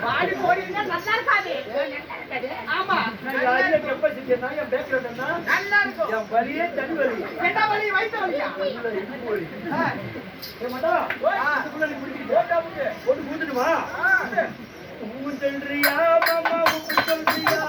பாடி போறீங்க நல்லா இருக்காது. ஆமா எப்ப செஞ்சா என் பேக்ரவுண்ட் நல்லா இருக்கும். என் வலியே தனி வலி. என்ன வலி? வயிற்று வலியா? போட்டு கூத்துட்டுமா? ஊத்தல்றியா மாமா ஊத்தல்றியா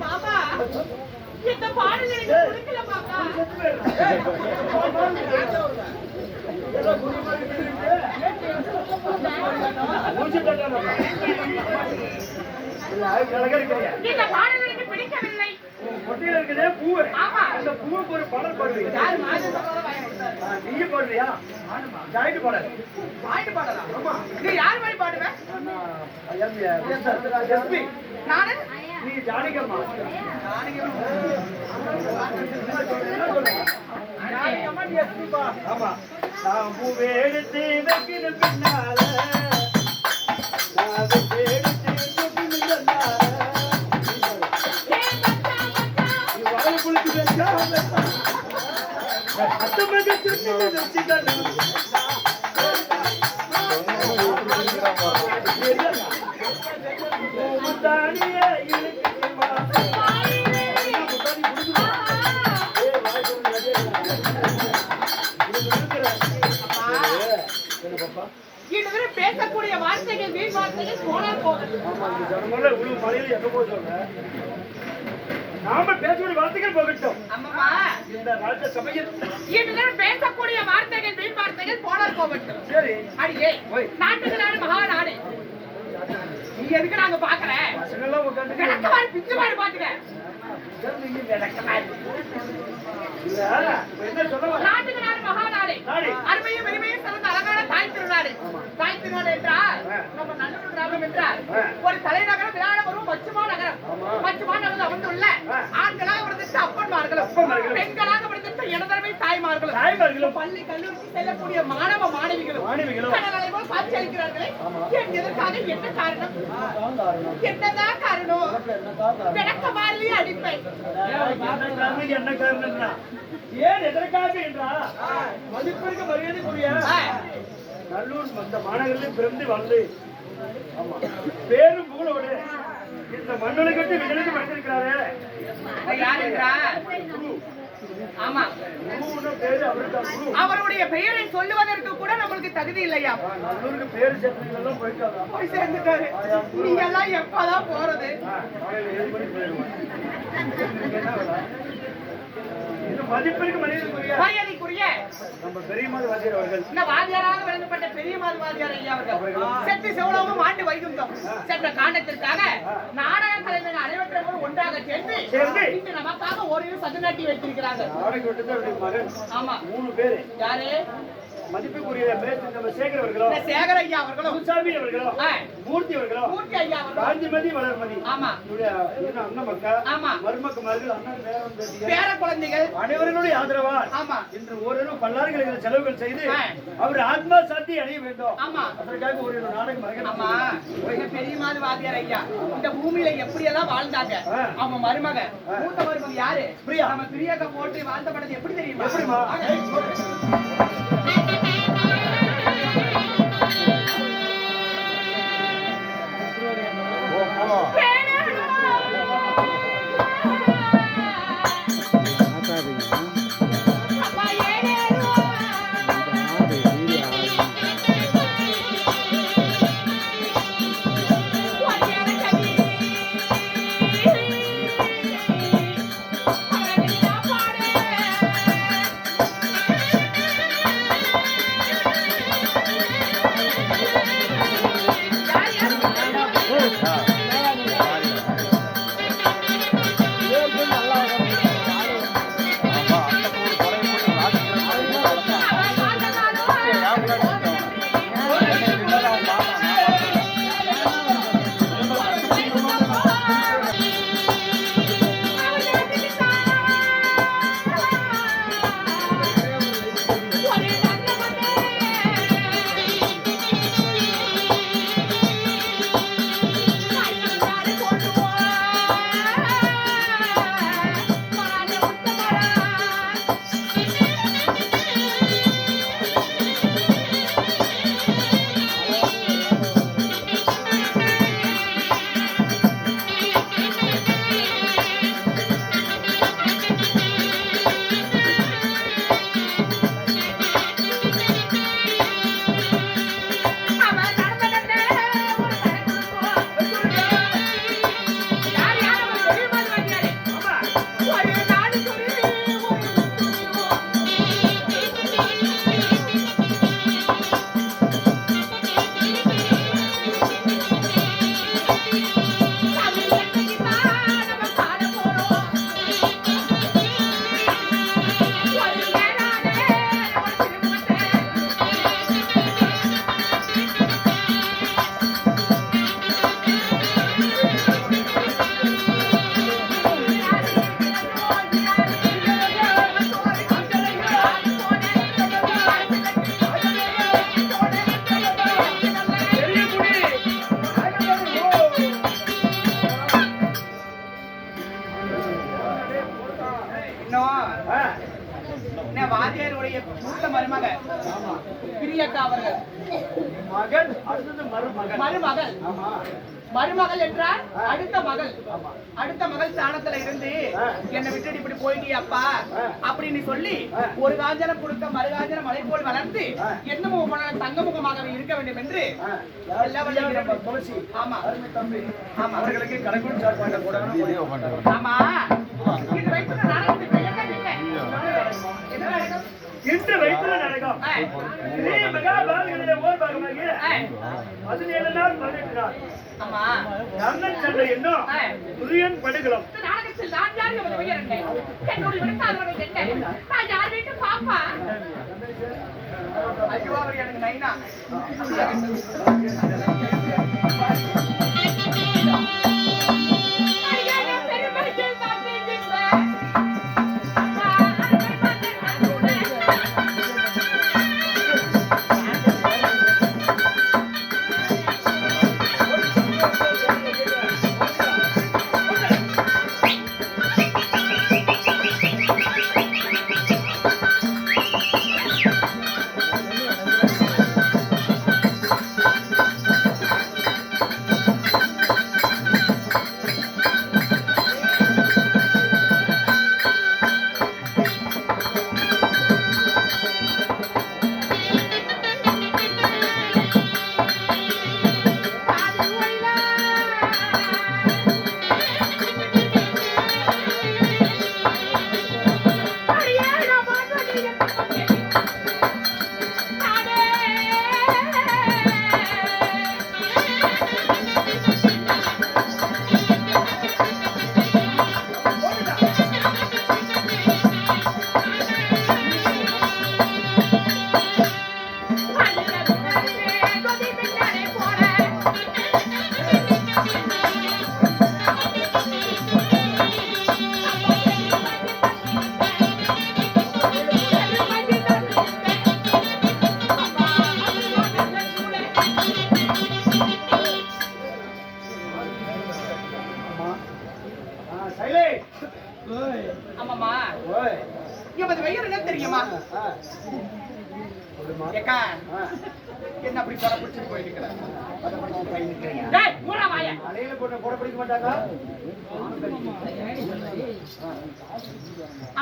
மாமா இந்த பாடல் எனக்கு பிடிக்கல மாமா. இந்த பாடல் எனக்கு பிடிக்கவில்லை. கொட்டையில இருக்குதே பூவு. ஆமா அந்த பூவுக்கு ஒரு பாடல் பாடுவீங்க. யார் மாதம் சொல்றத நீங்க பாடுறியா? ஜாயிண்ட் பாடல். பாட்டு பாடலாம். ஆமா நீ யார் மாதிரி பாடுவ? எஸ்பி. நானு நீ ஜானகம்மா. ஜானகம்மா நீ எஸ்பி பா. ஆமா நான் பூவே எடுத்து வைக்கிற பின்னால நான் எடுத்து பின்னால நீ வாழ குளிச்சு வச்சால அத்தமக சுத்தி வச்சிடணும் தானியே இழுக்குமா இதுவரை பேசக்கூடிய வார்த்தைகள் வீண் வார்த்தைகள் போனால் போகுது. நாம பேசக்கூடிய வார்த்தைகள் போகட்டும். அம்மா இந்த ராஜ சபையில் இதுவரை பேசக்கூடிய வார்த்தைகள் வீண் வார்த்தைகள் போனால் போகட்டும். சரி அடியே நாட்டுக்கு நாடு மகா நாடு. நீ எதுக்கு நாங்க பாக்குற? பசங்கெல்லாம் உட்காந்து விளக்கமாறு பிச்சு மாதிரி பாத்துக்க. என்ன சொல்ல நாட்டுக்கு நாடு மகா நாடு. அருமையும் பெருமையும் சிறந்த அழகான தாய் திருநாடு. தாய் திருநாடு என்றால் நம்ம நல்லூர் கிராமம் என்றால் ஒரு தலைநகரம் விராடபுரம் மச்சுமா நகரம். மச்சுமா நகரம் அமர்ந்துள்ள ஆண்களாக விடுத்த அப்பன்மார்களும் பெண்களாக விடுத்த இடதரமை தாய்மார்களும் பள்ளி கல்லூரிக்கு செல்லக்கூடிய மாணவ மாணவிகளும் கடலை போல் காட்சி அளிக்கிறார்களே. எதற்காக? என்ன காரணம்? என்னதான் காரணம்? விளக்க மாதிரி அடிப்பேன். என்ன காரணம்னா ஏன் எதற்காக என்றா மதிப்பிற்கு மரியாதைக்குரிய நல்லூர் அந்த மாநகரில் பிறந்து வாழ்ந்து பேரும் புகழோடு இந்த மண்ணொலி கட்டி விஜயனுக்கு படித்திருக்கிறாரே யார் என்றார்? ஆமா அவருடைய பெயரை சொல்லுவதற்கு கூட நம்மளுக்கு தகுதி இல்லையா? நல்லூருக்கு பேரு சேர்ந்தவங்க போய் சேர்ந்துட்டாரு. நீங்க எல்லாம் எப்பதான் போறது? மதிப்பிற்கு மரியாதைக்குரிய நம்ம பெரியமாது வாத்தியார் அவர்கள், இந்த வாத்தியாராக விளங்கப்பட்ட பெரியமாது வாத்தியார் ஐயா அவர்கள் செத்து சிவலோகம் ஆண்டு வைகுந்தம் சென்ற காண்டத்திற்காக நாடக கலைஞர் அனைவற்ற போது ஒன்றாக சேர்ந்து இன்று நமக்காக ஒரு சதுநாட்டி வைத்திருக்கிறாங்க. மகன் ஆமா 3 பேரு. யாரு? மதிப்புக்குரிய நம்ம சேகர் அவர்களும், சேகர் ஐயா அவர்களும், முசாமி அவர்களும், மூர்த்தி அவர்களும், மூர்த்தி ஐயா அவர்களும், காந்திமதி வளர்மதி, ஆமா அண்ணன் மக்கா, ஆமா மருமக்குமார்கள், அண்ணன் பேர குழந்தைகள் அனைவர்களுடைய ஆதரவால் ஆமா இன்று ஒரு பல்லாயிரக்கணக்கான செலவுகள் செய்து அவர் ஆத்மா சாந்தி அடைய வேண்டும். ஆமா அதற்காக ஒரு நாடகம். ஆமா பெரியமாது வாத்தியார் ஐயா இந்த பூமியில எப்படி எல்லாம் வாழ்ந்தாங்க. அவங்க மருமக மூத்த மருமக யாரு? பிரியா. நம்ம பிரியாக்க போட்டு வாழ்ந்த படத்தை எப்படி தெரியுமா? எப்படிமா? சிறியக்கா அவர்கள் மகள் அடுத்தது மருமகள். மருமகள். ஆமா. மருமகள் என்றால் அடுத்த மகள். ஆமா. அடுத்த மகள் ஸ்தானத்துல இருந்து என்னை விட்டுட்டு இப்படி போயிட்டியப்பா அப்படின்னு சொல்லி ஆ. ஒரு காஞ்சனம் கொடுக்க மறுகாஞ்சனம் மலை போல் வளர்ந்து என்னமோ தங்கமுகமாகவே இருக்க வேண்டும் என்று எல்லா வழியும் துளசி. ஆமா அருமை தம்பி. ஆமா அவர்களுக்கு கடவுள் சார்பாக கூட ஆமா இது வைத்து நாடகத்துக்கு பெயர் தான் இல்லை. என்ன நாடகம்? இன்று வைத்துள்ள நாடகம் ஸ்ரீ மகாபாரதத்திலே ஓர் பாகமாகிய 17 நாள் 18 நாள். ஆமா கண்ணன் சண்டை என்னும் துரியன் படுகளம். இந்த நாடகத்தில் நான் யார் எமது பெயர் என்ன? என்னுடைய விடுத்தாதவர்கள் என்ன? நான் யார் வீட்டு பாப்பா? ஐயோ அவர் எனக்கு நைனா. ஆமாமா எமது பெயர் என்ன தெரியுமா? ஏக்கா என்ன அப்படி போட பிடிச்சிட்டு போயிருக்கிற? டேய் மூடா வாய. அலையில போட பிடிக்க மாட்டாங்க.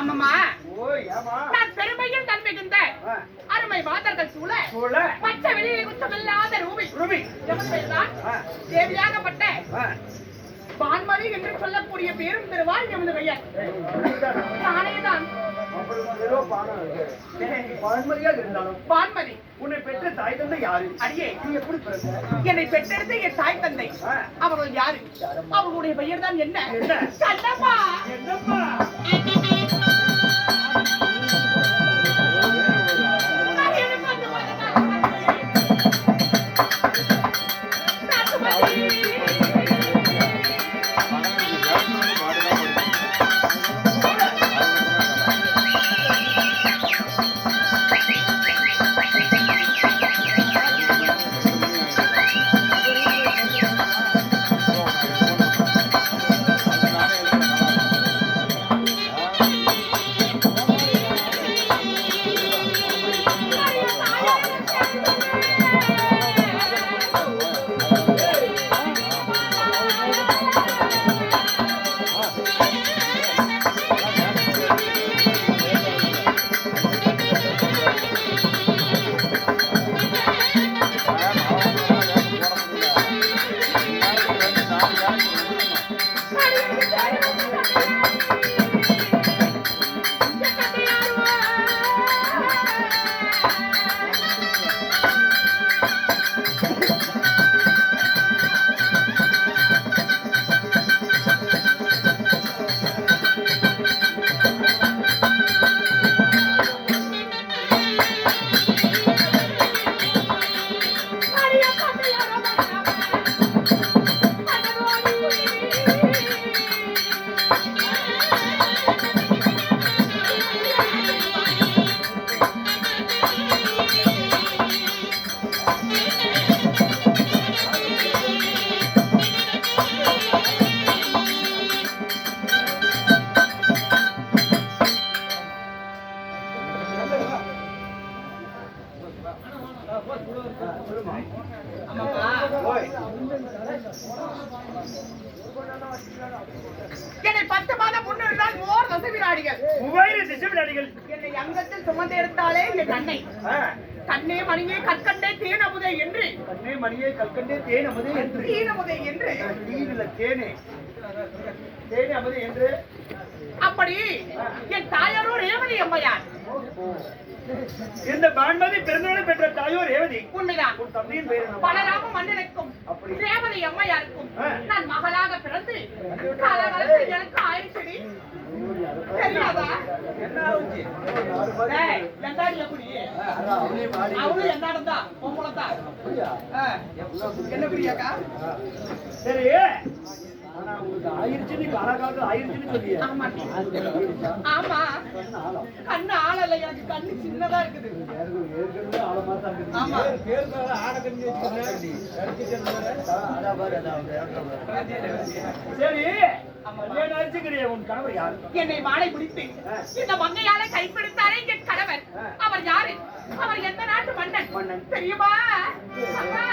அம்மாமா ஓய் ஏமா நான் பெருமையில் தன் மிகுந்த அருமை மாதர்கள் சூழ பச்சை வெளியில குற்றமில்லாத ரூபி எமது பெயர்தான் தேவியாகப்பட்ட பான்மதி என்று சொல்லக்கூடிய பேரும் திருவாள் எமது பெயர். நானேதான் பான்மதி. உன்னை பெற்ற தாய் தந்தை யாரு? அடியே நீ எப்படி பிறந்த? என்னை பெற்றெடுத்த என் தாய் தந்தை அவர்கள் யாரு? அவர்களுடைய பெயர் தான் என்ன? கண்ணப்பா. என்னப்பா? என்னை 10 மாதம் முன்னிருந்தால் ஓர் தசை வினாடிகள் 3000 திசை வினாடிகள் என்னை அங்கத்தில் சுமந்து எடுத்தாலே என் அன்னை கண்ணே மணியே கற்கண்டே தேனமுதே என்று கண்ணே மணியே கற்கண்டே தேனமுதே என்று தேனமுதே என்று தீனில தேனே தேனே அமுதே என்று அப்படி என் தாயாரோ ரேவதி அம்மையார் இந்த பான்மதி பிறந்தவளை பெற்ற தாயோ ரேவதி உண்மைதான். உன் தம்பியின் பெயர் என்ன? பலராம மன்னனுக்கும் அப்படி. ரேவதி அம்மையாருக்கும் நான் மகளாக பிறந்து காலகாலத்தில் எனக்கு ஆயிடுச்சடி தெரியாதா? என்ன ஆச்சு? டேய், எந்தாடி எப்படி? அவளும் எந்தாடம் தான், பொம்பளை தான். என்ன பிரியாக்கா? சரி ஆனா உங்களுக்கு ஆயிடுச்சு காலகாலத்தில் ஆயிடுச்சுன்னு சொல்லியே. ஆமா கண்ணு ஆளல, எனக்கு கண்ணு சின்னதா இருக்குது. ஆமா சரி உன் கணவர் யாரு? என்னை வாழை பிடித்து இந்த மங்கையால கைப்பிடித்தாரே என் கணவர். அவர் யாரு? அவர் எந்த நாட்டு மன்னன் தெரியுமா? அம்மா.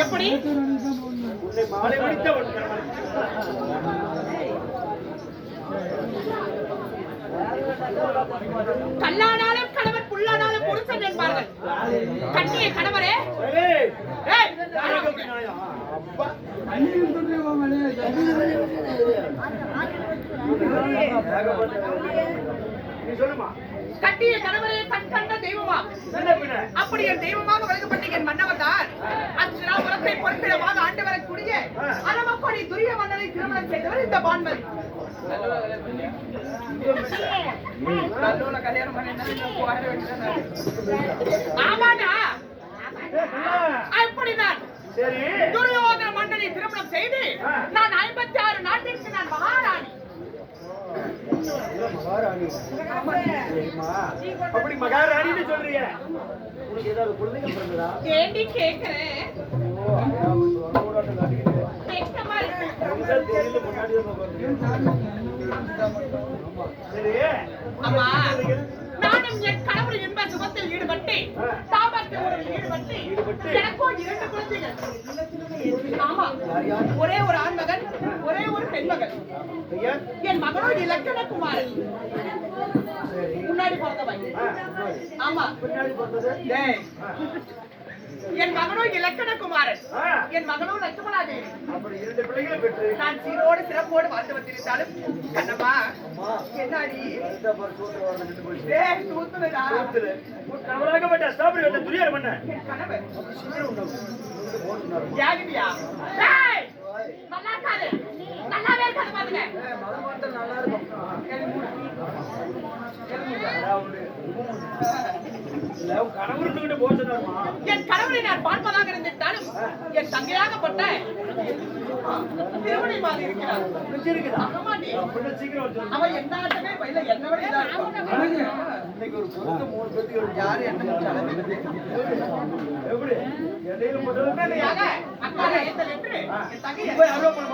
எப்படி மாலை முடித்த கல்லானாலும் கணவன் புல்லானாலும் புருஷன் என்பார்கள். கண்ணிய கணவரே சொல்லுமா கட்டிய கணவரே கண் கண்ட தெய்வமா அப்படி என் தெய்வமாக வழங்கப்பட்ட என் மன்னவர் தான் அச்சிராபுரத்தை பொறுப்பிடமாக ஆண்டு வரக்கூடிய அரவக்கொடி துரிய மன்னரை திருமணம் செய்தவர் இந்த பான்மதி. ஆமாடா அப்படிதான் துரியோதன மன்னனை திருமணம் செய்து நான் 56 நாட்டிற்கு நான் மகாராணி. மகாராணி. சரிம்மா. அப்படி மகாராணின்னு சொல்றீங்க. உனக்கு ஏதாவது குழந்தைங்க பிறந்ததா? ஏண்டி கேக்குறேன்? ஓ, ரோடாட்ட காட்டிக்கிட்டு. வெட்கமா இருக்கு. உனக்கு தெரியல, முன்னாடி தான் உட்கார்ந்து. சரி. அம்மா, நானும் என் கணவர் என்ப சுகத்தில் ஈடுபட்டு தாமரத்தை உறவில் ஈடுபட்டு எனக்கோ 2 குழந்தைகள். ஆமா, ஒரே ஒரு ஆண் மகன், ஒரே ஒரு பெண் மகன். என் மகனோ இலக்கணகுமாரன். முன்னாடி பிறந்தவன். ஆமா, பின்னாடி பிறந்தது. டேய், என் மகனோ இலக்கணகுமாரன், என் மகனோ லட்சுமணாதேவி. அப்படி 2 பிள்ளைகளை பெற்று நான் சீரோடு சிறப்போடு வாழ்ந்து வந்திருந்தாலும் கண்ணம்மா என்னாடி ஏய், தூத்துடுடா. கவலாகப்பட்ட ஸ்டாபரி வந்த துரியார் பண்ண என் கணவர் யாகிட்டியா? டேய், நல்லா இருக்காது, நல்லாவே இருக்காது பாருங்க. நல்லா இருக்கும். கணவர்கிட்ட போச்சுதாமா. என் கணவரை நான் பார்ப்பதாக இருந்திருந்தாலும் என் தங்கையாகப்பட்ட திருமணி மாதிரி இருக்கிறார். ஆமாண்டி. அவன் என்ன ஆட்டமே பயில என்ன விட இதா இருப்பான். இன்னைக்கு ஒரு பொருத்த 3 பேருக்கு யாரு என்ன எப்படி எதையில போட்டு உடனடியாக அக்கா ஏத்தல் என்று என் தங்கையை போய் அருவ பண்ண